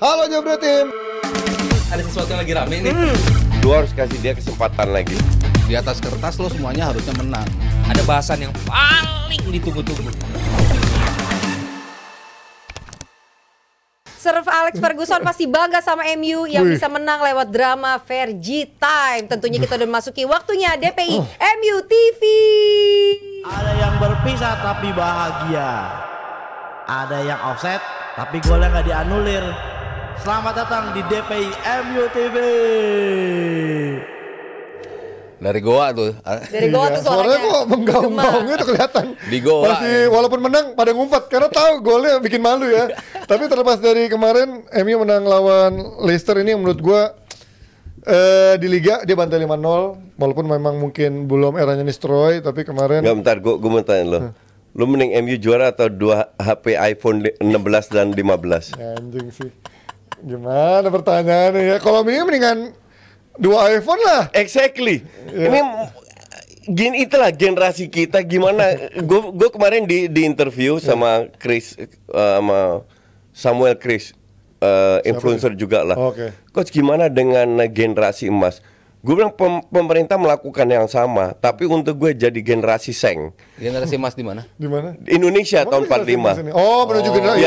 Halo Jabra Tim. Ada sesuatu yang lagi rame nih. Lu harus kasih dia kesempatan lagi. Di atas kertas lo semuanya harusnya menang. Ada bahasan yang paling ditunggu-tunggu. Sir Alex Ferguson pasti bangga sama MU yang bisa menang lewat drama Fergie Time. Tentunya kita udah memasuki waktunya DPI MU TV. Ada yang berpisah tapi bahagia. Ada yang offset tapi golnya nggak dianulir. Selamat datang di DPI MU TV. Dari Goa tuh. Dari Goa tuh Suaranya suaranya kok menggaung-gaungnya tuh kelihatan. Di Goa. Masih walaupun menang pada ngumpet karena tahu golnya bikin malu ya. Tapi terlepas dari kemarin MU menang lawan Leicester ini menurut gua di Liga dia bantai 5-0 walaupun memang mungkin belum eranya Nistelrooy tapi kemarin. Enggak, bentar, gua mau tanya lo. Lu mending MU juara atau 2 HP iPhone 16 dan 15? Anjing sih. Gimana pertanyaannya ya? Kalau MU mendingan 2 iPhone lah. Exactly. Ini gini, itulah generasi kita gimana. Gue kemarin di interview sama Chris, sama Samuel Chris, influencer juga lah. Oke. Coach, gimana dengan generasi emas? Gue bilang pemerintah melakukan yang sama, tapi untuk gue jadi generasi seng. Generasi emas di mana? Di mana? Indonesia tahun 45. Oh, menuju generasi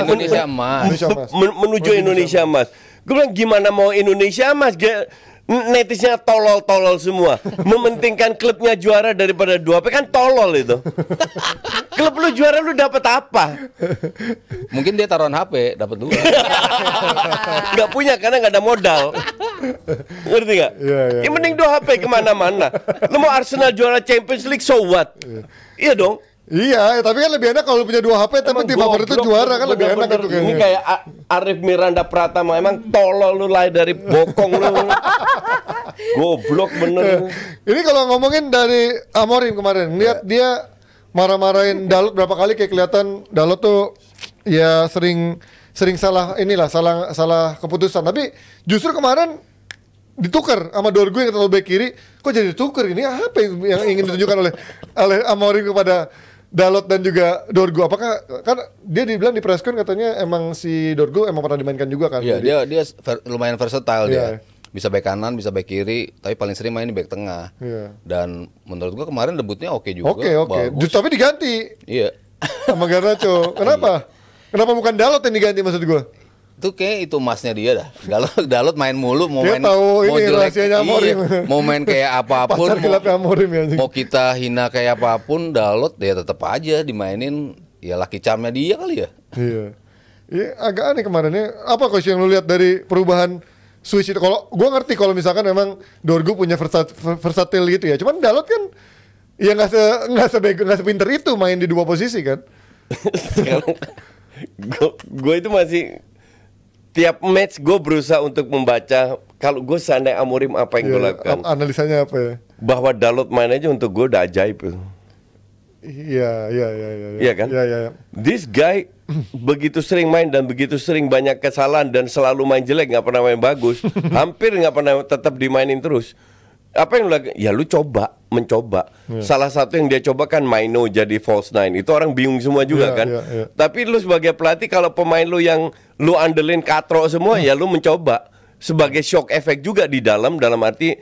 Indonesia emas. Menuju Indonesia emas. Gue bilang gimana mau Indonesia emas? Netizennya tolol-tolol semua. Mementingkan klubnya juara daripada 2 HP kan tolol itu. Klub lu juara lu dapat apa? Mungkin dia taruhan HP dapat 2. Nggak punya karena nggak ada modal. Ngerti nggak? Iya. Yang mending 2 HP kemana-mana. Lu mau Arsenal juara Champions League, so what? Iya dong. Iya, tapi kan lebih enak kalau punya 2 HP tapi tim favorit itu juara kan lebih enak gitu Ini kayaknya. kayak Arif Miranda Pratama, emang tolol lu lahir dari bokong lu. Goblok bener. Ini kalau ngomongin dari Amorim kemarin, lihat dia marah-marahin Dalot berapa kali kayak kelihatan Dalot tuh ya sering salah salah keputusan. Tapi justru kemarin ditukar sama Dorgu yang terlalu back kiri. Kok jadi ditukar ini? Apa yang ingin ditunjukkan oleh Amorim kepada Dalot dan juga Dorgu? Apakah kan dia dibilang di presscon katanya emang si Dorgu emang pernah dimainkan juga kan? Iya, dia lumayan versatile Iya. dia. Bisa back kanan, bisa back kiri, tapi paling sering main di back tengah. Iya. Dan menurut gua kemarin debutnya oke juga. Oke. Bagus. Tapi diganti Iya. sama Garnacho. Kenapa? Kenapa bukan Dalot yang diganti maksud gua? Itu kayak itu emasnya dia dah. Dalot main mulu, mau Dia main tahu mau ini jelek, rahasianya Amorim. mau main kayak apapun, Pasar gelapnya Amorim ya, anjing. mau kita hina kayak apapun, Dalot dia tetap aja dimainin. Ya lucky charmnya dia kali ya. Iya. Iya, agak aneh kemarinnya. Apa coach yang lu lihat dari perubahan switch itu? Kalau gua ngerti kalau misalkan memang Dorgu punya versatil gitu ya. Cuman Dalot kan ya nggak sepinter itu main di 2 posisi kan. Sekarang gue itu masih tiap match gue berusaha untuk membaca kalau gue seandainya Amorim apa yang gue Iya, lakukan. analisanya apa ya? Bahwa Dalot main aja untuk gue udah ajaib. Iya. Iya kan? Iya. This guy begitu sering main dan begitu sering banyak kesalahan dan selalu main jelek, nggak pernah main bagus, hampir nggak pernah tetap dimainin terus. Apa yang lu lakukan? Ya lu mencoba. Salah satu yang dia coba kan Maino jadi false nine. Itu orang bingung semua juga kan. Iya. Tapi lu sebagai pelatih kalau pemain lu yang lu andelin katro semua ya lu mencoba sebagai shock effect juga di dalam arti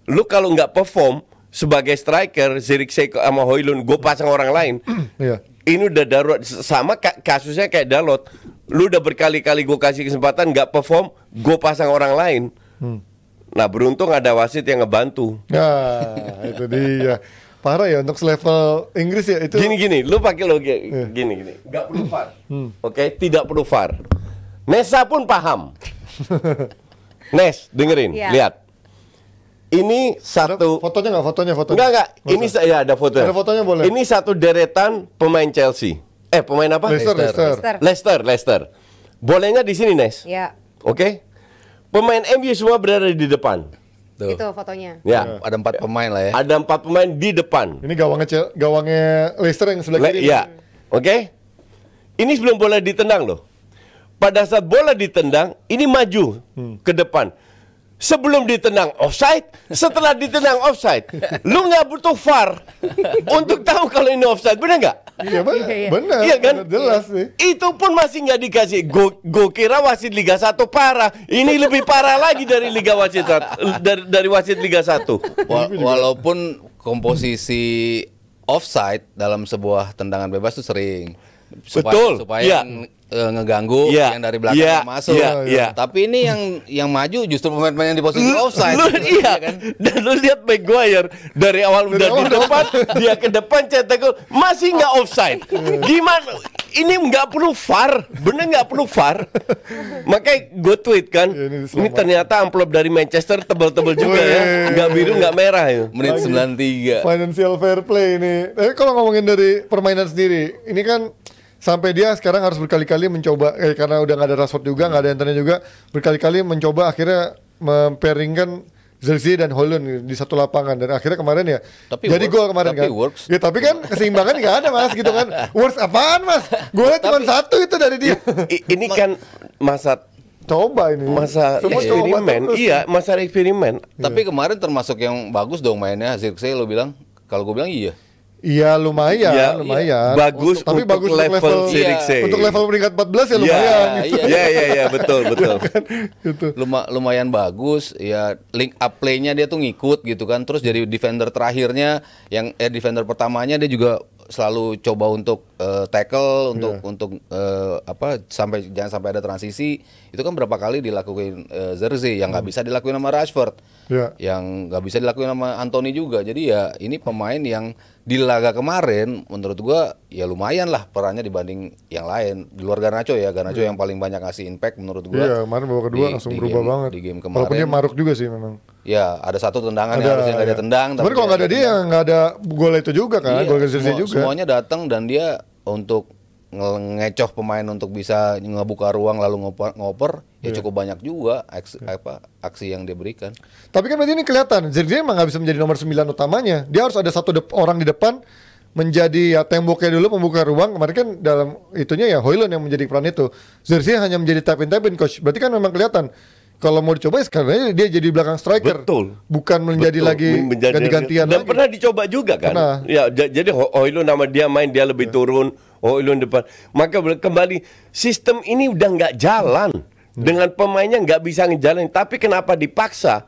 lu kalau nggak perform sebagai striker Zirkzee sama Højlund gue pasang orang lain. Iya. Ini udah darurat sama kasusnya kayak Dalot. Lu udah berkali-kali gue kasih kesempatan nggak perform, gue pasang orang lain. Nah beruntung ada wasit yang ngebantu. Nah, itu dia. Parah ya untuk selevel Inggris ya itu. Gini, lu pakai logika gini. Nggak perlu VAR. Oke, tidak perlu VAR. Nesa pun paham. Nes, dengerin, Iya. lihat. Ini satu Fotonya. Enggak. Ini ya ada fotonya. Ada fotonya boleh. Ini satu deretan pemain Chelsea. Pemain apa? Leicester. Bolehnya di sini, Nes. Ya, Oke. Pemain MU semua berada di depan. Tuh. itu fotonya. Ya. Ada 4 pemain lah ya. Ada 4 pemain di depan. Ini gawangnya Leicester yang sebelah kiri. Ya. Oke. Ini sebelum bola ditendang loh. Pada saat bola ditendang, ini maju ke depan. Sebelum ditendang offside, setelah ditendang offside. Lu nggak butuh VAR untuk tahu kalau ini offside, benar nggak? Iya benar, Iya, iya. benar, Iya kan? benar, jelas sih. Itu pun masih nggak dikasih. Gue kira wasit Liga 1 parah. Ini lebih parah lagi dari Liga Wasit dari wasit Liga 1. Walaupun komposisi offside dalam sebuah tendangan bebas itu sering Betul, supaya iya. Ngeganggu Iya, yang dari belakang iya, masuk. iya, iya. Tapi ini yang maju justru pemain-pemain yang di posisi offside. Iya kan? Dan lu lihat Maguire dari awal udah di depan, dia ke depan cetak gol masih nggak offside. Gimana? Ini nggak perlu VAR, bener nggak perlu VAR. Makanya gue tweet kan, Ya, ini ternyata amplop dari Manchester tebel-tebel juga ya, nggak biru nggak merah ya. Menit 93. Financial fair play ini. Tapi kalau ngomongin dari permainan sendiri, ini kan sampai dia sekarang harus berkali-kali mencoba karena udah nggak ada Rashford juga, nggak ada Anthony juga, berkali-kali mencoba akhirnya memperingkan Zirkzee dan Højlund di satu lapangan dan akhirnya kemarin ya Tapi jadi works, gol kemarin tapi kan. works. Ya tapi kan keseimbangan nggak ada Mas gitu kan. Works apaan Mas? Golnya cuma satu itu dari dia. Ini kan masa Coba ini. Semua coba eksperimen, terus. iya masa eksperimen. Tapi kemarin termasuk yang bagus dong mainnya Zirkzee lo bilang. Kalau gue bilang iya. Iya lumayan, Iya, lumayan. bagus tapi untuk bagus untuk level level Zirkzee. untuk level peringkat 14 ya Iya, lumayan. gitu. iya, betul. Gitu. Lumayan bagus ya, link up play-nya dia tuh ngikut gitu kan, terus jadi defender terakhirnya yang defender pertamanya dia juga selalu coba untuk tackle untuk jangan sampai ada transisi. Itu kan berapa kali dilakuin Zirkzee yang nggak bisa dilakuin sama Rashford, yang nggak bisa dilakuin sama Anthony juga. Jadi ya ini pemain yang di laga kemarin menurut gua ya lumayan lah perannya dibanding yang lain di luar Garnacho ya. Garnacho yang paling banyak ngasih impact menurut gua. Iya, kemarin babak kedua langsung berubah banget. Di game Walaupun dia kemarin. maruk juga sih memang. Ya, ada satu tendangan yang harusnya nggak dia tendang. Cuman kalau nggak ada dia, nggak ada gol itu juga kan, Iya, gol Zirkzee juga. Semuanya datang dan dia untuk ngecoh pemain untuk bisa ngebuka ruang lalu ngoper ya cukup banyak juga aksi yang dia berikan. Tapi kan berarti ini kelihatan Zirkzee emang nggak bisa menjadi nomor 9 utamanya. Dia harus ada satu orang di depan menjadi ya temboknya dulu membuka ruang. Kemarin kan dalam itunya ya Højlund yang menjadi peran itu. Zirkzee hanya menjadi tap in coach. Berarti kan memang kelihatan kalau mau dicoba sekarang dia jadi belakang striker. Betul. Bukan menjadi lagi ganti-gantian dan lagi. pernah dicoba juga kan. Pernah. Ya jadi Højlund nama dia main dia lebih turun, Højlund depan. Maka kembali sistem ini udah nggak jalan. Dengan pemainnya nggak bisa ngejalanin. Tapi kenapa dipaksa?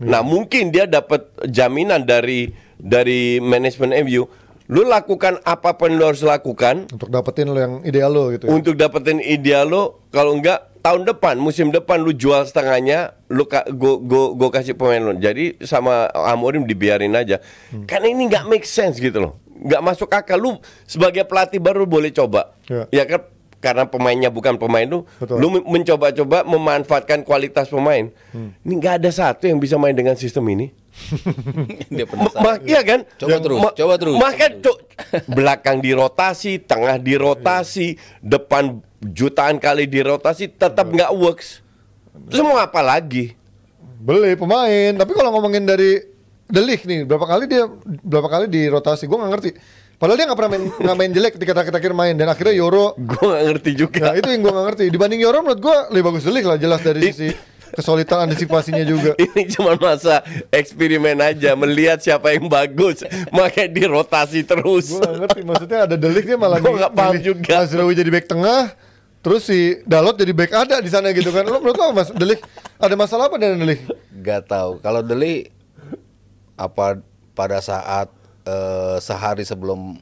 Nah mungkin dia dapat jaminan dari manajemen MU. Lu lakukan apapun lu harus lakukan Untuk dapetin lo yang ideal lo gitu. untuk dapetin ideal lo. Kalau enggak tahun depan, musim depan lu jual setengahnya, lu gue kasih pemain lo. Jadi sama Amorim dibiarin aja. Karena ini nggak make sense gitu loh, nggak masuk akal. Lu sebagai pelatih baru boleh coba, ya kan? Karena pemainnya bukan pemain lu, Betul. lu mencoba-coba memanfaatkan kualitas pemain. Ini nggak ada satu yang bisa main dengan sistem ini. Dia penasaran. Iya kan? Coba terus. Maka belakang dirotasi, tengah dirotasi, depan jutaan kali dirotasi, tetap nggak works. Terus mau apa lagi? Beli pemain. Tapi kalau ngomongin dari De Ligt nih, berapa kali dirotasi? Gue nggak ngerti. Padahal dia nggak main jelek ketika terakhir main dan akhirnya Yoro. Gue nggak ngerti juga. Nah itu yang gue nggak ngerti. Dibanding Yoro menurut gue lebih bagus De Ligt lah, jelas dari sisi kesulitan antisipasinya juga. Ini cuma masa eksperimen aja, melihat siapa yang bagus, makanya dirotasi terus. Gue gak ngerti, maksudnya ada De Ligt dia malah Gua nggak paham juga. Mazraoui jadi back tengah, terus si Dalot jadi back ada di sana gitu kan. Lo menurut lo Mas De Ligt ada masalah apa dengan De Ligt? Gak tahu. Kalau De Ligt apa pada saat sehari sebelum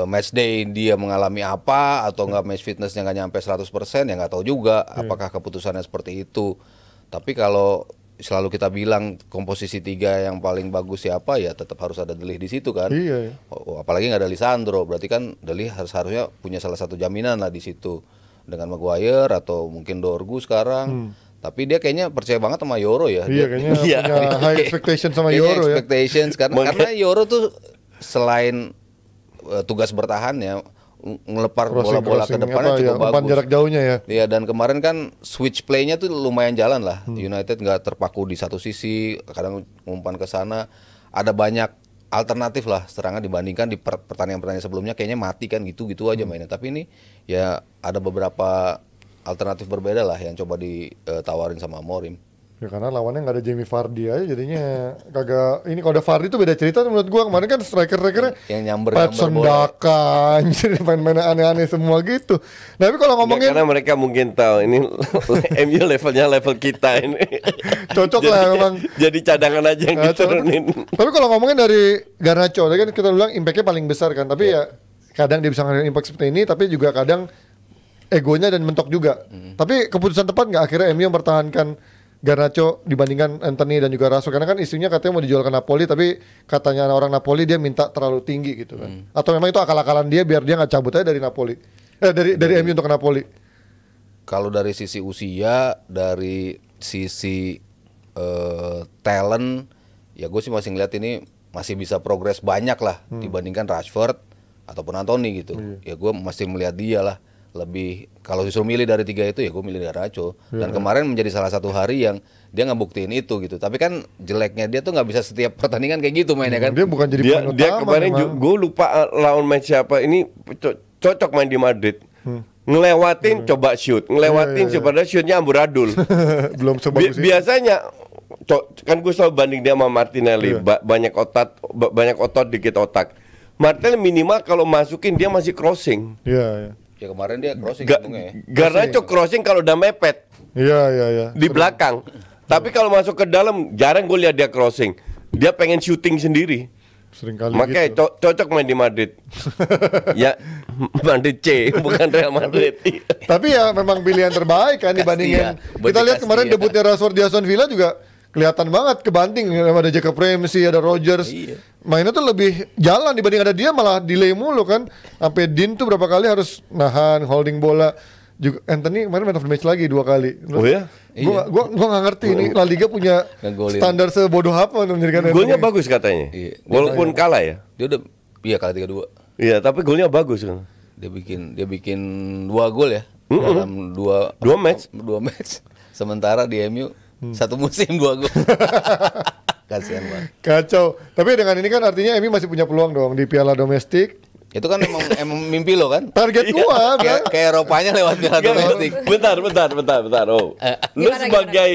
match day dia mengalami apa atau nggak match fitnessnya nggak nyampe 100% ya nggak tahu juga apakah keputusannya seperti itu. Tapi kalau selalu kita bilang komposisi 3 yang paling bagus siapa ya tetap harus ada De Ligt di situ kan. Iya. Apalagi nggak ada Lisandro, berarti kan De Ligt harusnya punya salah satu jaminan lah di situ dengan Maguire atau mungkin Dorgu sekarang. Tapi dia kayaknya percaya banget sama Yoro ya. Iya kayaknya punya high expectation sama Kayaknya Yoro ya. expectations karena Yoro tuh selain tugas bertahan ya ngelepar bola-bola ke depannya cukup bagus. Umpan jarak jauhnya ya. Iya dan kemarin kan switch play-nya tuh lumayan jalan lah. United nggak terpaku di satu sisi, kadang umpan ke sana. Ada banyak alternatif lah serangan dibandingkan di pertandingan-pertandingan sebelumnya kayaknya mati kan gitu-gitu aja mainnya. Tapi ini ya ada beberapa alternatif berbeda lah yang coba ditawarin sama Amorim. Ya karena lawannya nggak ada Jamie Vardy aja jadinya kagak ini kalau ada Vardy tuh beda cerita tuh menurut gua kemarin kan striker-strikernya Yang nyamber Patson bola. Daka anjir main-main aneh-aneh semua gitu. Nah, tapi kalau Ya, ngomongin karena mereka mungkin tahu ini MU levelnya level kita ini. cocok lah memang. Jadi cadangan aja yang Nah, diturunin. Tapi kalau ngomongin dari Garnacho, tadi kan kita bilang impact-nya paling besar kan. Tapi ya kadang dia bisa ngasih impact seperti ini, tapi juga kadang egonya dan mentok juga. Tapi keputusan tepat nggak akhirnya MU mempertahankan Garnacho dibandingkan Anthony dan juga Rashford? Karena kan isunya katanya mau dijual ke Napoli, tapi katanya orang Napoli dia minta terlalu tinggi gitu kan. Atau memang itu akal-akalan dia biar dia nggak cabut aja dari Napoli. Dari MU untuk ke Napoli. Kalau dari sisi usia, dari sisi talent, ya gue sih masih ngeliat ini masih bisa progres banyak lah dibandingkan Rashford ataupun Anthony gitu. Ya gue masih melihat dia lah lebih. Kalau disuruh milih dari tiga itu ya gue milih Garnacho. Dan kemarin menjadi salah satu hari yang dia ngebuktiin itu gitu. Tapi kan jeleknya dia tuh nggak bisa setiap pertandingan kayak gitu mainnya kan. Dia bukan jadi Dia pemain dia utama kemarin memang. gue lupa lawan match siapa ini cocok main di Madrid. Ngelewatin coba shoot, ngelewatin coba shootnya amburadul. Belum sebagus itu. Biasanya kan gue selalu banding dia sama Martinelli, banyak otot dikit otak. Martinelli minimal kalau masukin dia masih crossing. Iya. Ya kemarin dia crossing Ga- untungnya ya. Garnacho crossing kalau udah mepet Iya. di belakang. Tapi kalau masuk ke dalam jarang gue lihat dia crossing. Dia pengen shooting sendiri. Sering kali Makanya gitu. cocok main di Madrid. Ya Madrid C bukan Real Madrid. Tapi ya memang pilihan terbaik kan dibandingin. Buat Kita lihat di kemarin Castilla. debutnya Rashford di Aston Villa juga kelihatan banget kebanting. Ada Jacob Ramsey, ada Rodgers. Mainnya tuh lebih jalan dibanding ada dia malah delay mulu kan. Sampai Dean tuh berapa kali harus nahan, holding bola. Juga Anthony kemarin man of the match lagi 2 kali. Oh ya? Gua nggak ngerti ini La Liga punya Ngegolin. standar sebodoh apa untuk menjadikan Golnya Anthony. bagus katanya. Iya. Walaupun kalah ya. Dia udah kalah 3-2. Iya, tapi golnya bagus kan. Dia bikin 2 gol ya dalam 2 match. Sementara di MU satu musim 2 gol. Kasihan banget. Kacau. Tapi dengan ini kan artinya MU masih punya peluang dong di piala domestik. Itu kan emang mimpi lo kan? Target gua kan. Kayak Eropanya lewat piala domestik. Bentar. Oh. Lu Gimana, sebagai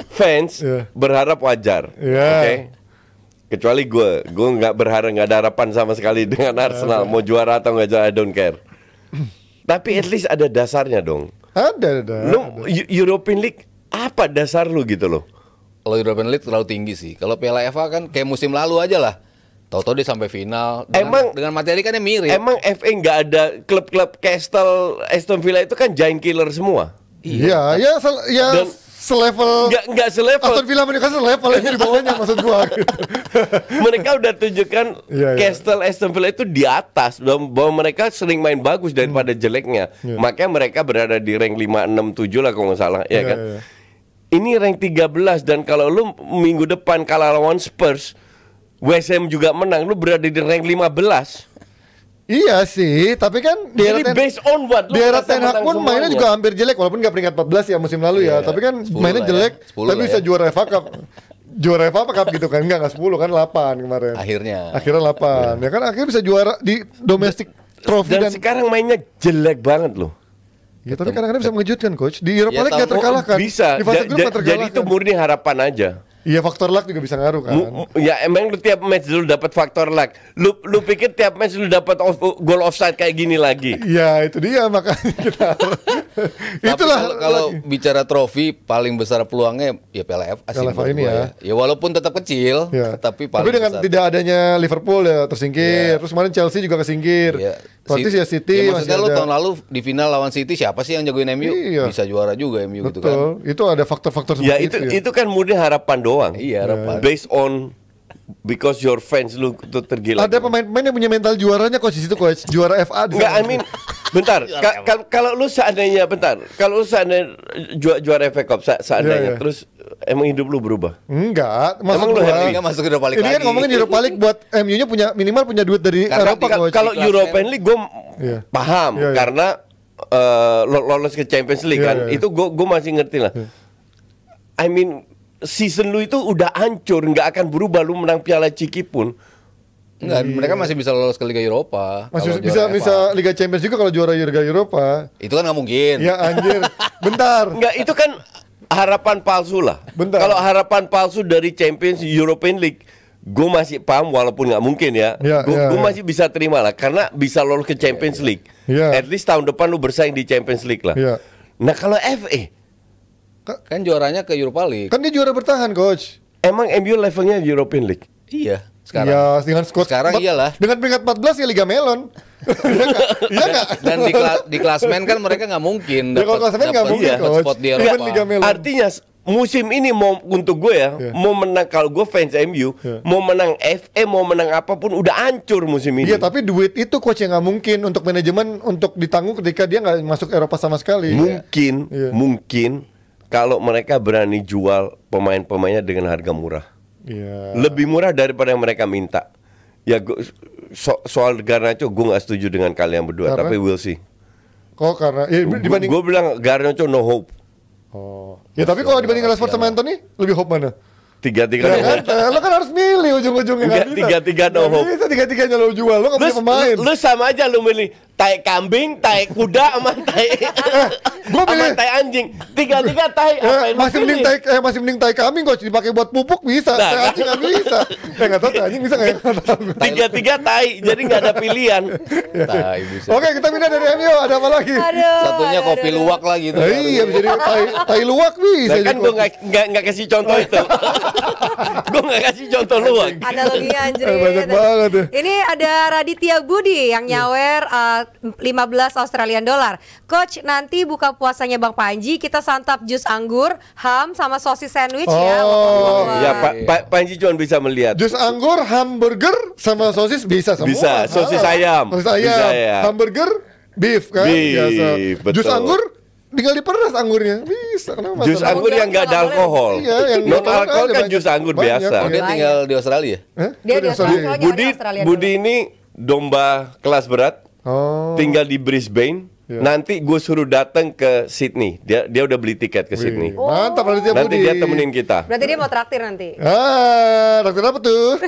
fans Iya. berharap wajar. Iya. Oke. Kecuali gue nggak berharap, nggak ada harapan sama sekali dengan Arsenal mau juara atau nggak juara, I don't care. Tapi at least ada dasarnya dong. Ada. Lu European League apa dasar lu gitu loh? Kalau European League terlalu tinggi sih. Kalau Piala FA kan kayak musim lalu aja lah. Tahu-tahu dia sampai final. Dengan materi kan dia mirip. Emang FA nggak ada klub-klub Castle, Aston Villa itu kan giant killer semua. Iya, Dan- selevel Nggak selevel. Aston Villa Newcastle level ini di bawahnya maksud gua. Mereka udah tunjukkan Iya. Castle Aston Villa itu di atas bahwa mereka sering main bagus daripada jeleknya. Makanya mereka berada di rank 5, 6, 7 lah kalau nggak salah, ya kan. Iya. Ini rank 13 dan kalau lu minggu depan kalah lawan Spurs, West Ham juga menang, lu berada di rank 15. Iya sih, tapi kan di era Jadi based on what? di era merasa Ten Hag menang pun mainnya semuanya. juga hampir jelek walaupun nggak peringkat 14 ya musim lalu ya. Tapi kan 10 mainnya lah ya. jelek 10 tapi lah bisa ya. juara FA Cup. Juara FA Cup gitu kan. Enggak 10 kan 8 kemarin. Akhirnya. Akhirnya 8. Ya kan akhirnya bisa juara di domestic trophy Dan dan sekarang mainnya jelek banget loh. ya, tapi kadang-kadang bisa mengejutkan coach. Di Europa Ya, League nggak tahu- terkalahkan. Bisa. Di fase grup nggak Jadi itu terkalahkan. murni harapan aja. Iya, faktor luck juga bisa ngaruh kan. Ya emang lu tiap match lu dapat faktor luck. Lu pikir tiap match lu dapat goal offside kayak gini lagi? Iya, itu dia makanya kita. Tapi Itulah kalau bicara trofi paling besar peluangnya ya Piala FA sih Piala FA menurut ini gua ya. Ya walaupun tetap kecil, Ya. tapi paling dengan besar. tidak adanya Liverpool ya tersingkir. Ya. Terus kemarin Chelsea juga kesingkir. Iya. Berarti ya City ya maksudnya masih lu ada. tahun lalu di final lawan City siapa sih yang jagoin MU? Iya. Bisa juara juga MU gitu kan. Betul. Itu ada faktor-faktor Ya seperti itu kan murni harapan doang. Iya, harapan. Based on because your fans lu tuh tergila. Ada pemain-pemain yang punya mental juaranya coach di situ coach. Juara FA di Enggak, sana. I mean, bentar. Kalau lu seandainya juara FA Cup seandainya Iya, iya. terus emang hidup lu berubah. Enggak, maksud Emang lu gua, happy nggak masuk ke Europa League ini kan lagi? ngomongin Europa League buat MU-nya punya minimal punya duit dari Karena Eropa coach. Kalau Kelasnya- European League gue Iya. paham Iya, iya. karena lolos ke Champions League Iya, kan. iya. Itu gue masih ngerti lah. I mean season lu itu udah hancur, nggak akan berubah lu menang Piala Ciki pun. Enggak, mereka masih bisa lolos ke Liga Eropa. Masih kalau bisa juara bisa FA. Liga Champions juga kalau juara Liga Eropa. Itu kan nggak mungkin. Ya anjir. Bentar. Nggak, itu kan harapan palsu lah. Bentar. Kalau harapan palsu dari Champions European League, gue masih paham walaupun nggak mungkin ya. Gue masih bisa terima lah karena bisa lolos ke Champions League. At least tahun depan lu bersaing di Champions League lah. Nah kalau FA Kan juaranya ke Europa League. Kan dia juara bertahan, coach. emang MU levelnya European League. Iya. Sekarang. Ya, dengan squad Sekarang iyalah. Dengan peringkat 14 ya Liga Melon. Iya nggak? Dan di klasmen kan mereka nggak mungkin Ya, kalau klasemen nggak mungkin, dapat coach. spot di Even Eropa. Liga Melon. Artinya musim ini mau untuk gue ya, mau menang kalau gue fans MU, mau menang FA, mau menang apapun udah hancur musim ini. Iya, tapi duit itu coach yang nggak mungkin untuk manajemen untuk ditanggung ketika dia nggak masuk Eropa sama sekali. Mungkin kalau mereka berani jual pemain-pemainnya dengan harga murah. Iya. Lebih murah daripada yang mereka minta. Ya soal Garnacho gue nggak setuju dengan kalian berdua, Karena? tapi we'll see. Kok karena ya, dibanding Gue bilang Garnacho no hope. Oh. Ya tapi kalau dibanding Rashford sama Anthony lebih hope mana? 3-3 Ya no kan? hope. Lo kan harus milih ujung-ujungnya. Enggak, nggak bisa. 3-3 no hope. Nggak bisa 3-3-nya lo jual. Lo nggak punya pemain. Lu sama aja lu milih tai kambing, tai kuda sama tai Gua sama milih- tai anjing. 3-3 tai apa yang lu masih mending pilih? masih mending tai kambing coach dipakai buat pupuk bisa. Nah, Tai anjing nggak bisa. Nggak tahu tai anjing bisa nggak ya? Nggak tahu. 3-3 tai, jadi nggak ada pilihan. Tai, buset. Oke, kita pindah dari MU. Ada apa lagi? Aduh. Satunya aduh, kopi aduh. luwak lah gitu. Iya, bisa jadi tai luwak bisa. Nah, kan jadi gue kopi. nggak kasih contoh itu. Gue nggak kasih contoh luang. Analoginya anjir. Banyak banget ya. Ini ada Raditya Budi yang nyawer 15 Australian dollar. Coach, nanti buka puasanya Bang Panji kita santap jus anggur, ham sama sosis sandwich ya. Oh, Ya Pak Panji cuma bisa melihat. Jus anggur, hamburger, sama sosis bisa semua. Bisa, sosis ayam. Sosis ayam, Bisa ya. hamburger, beef kan? Beef, Biasa. betul. Jus anggur, tinggal diperas anggurnya. Bisa, kenapa? Jus masalah? anggur yang nggak ada alkohol. Iya, yang Non di luar alkohol ada kan banyak. jus anggur Banyak, biasa. Oh, dia tinggal di Australia. Hah? Dia di Australia. Australia. Australian Budi ini domba kelas berat, Oh. tinggal di Brisbane. Iya. Nanti gue suruh datang ke Sydney. Dia udah beli tiket ke Sydney. Wih, mantap Raditya Nanti Budi. dia temenin kita. Berarti dia mau traktir nanti. Ah, dokter apa tuh?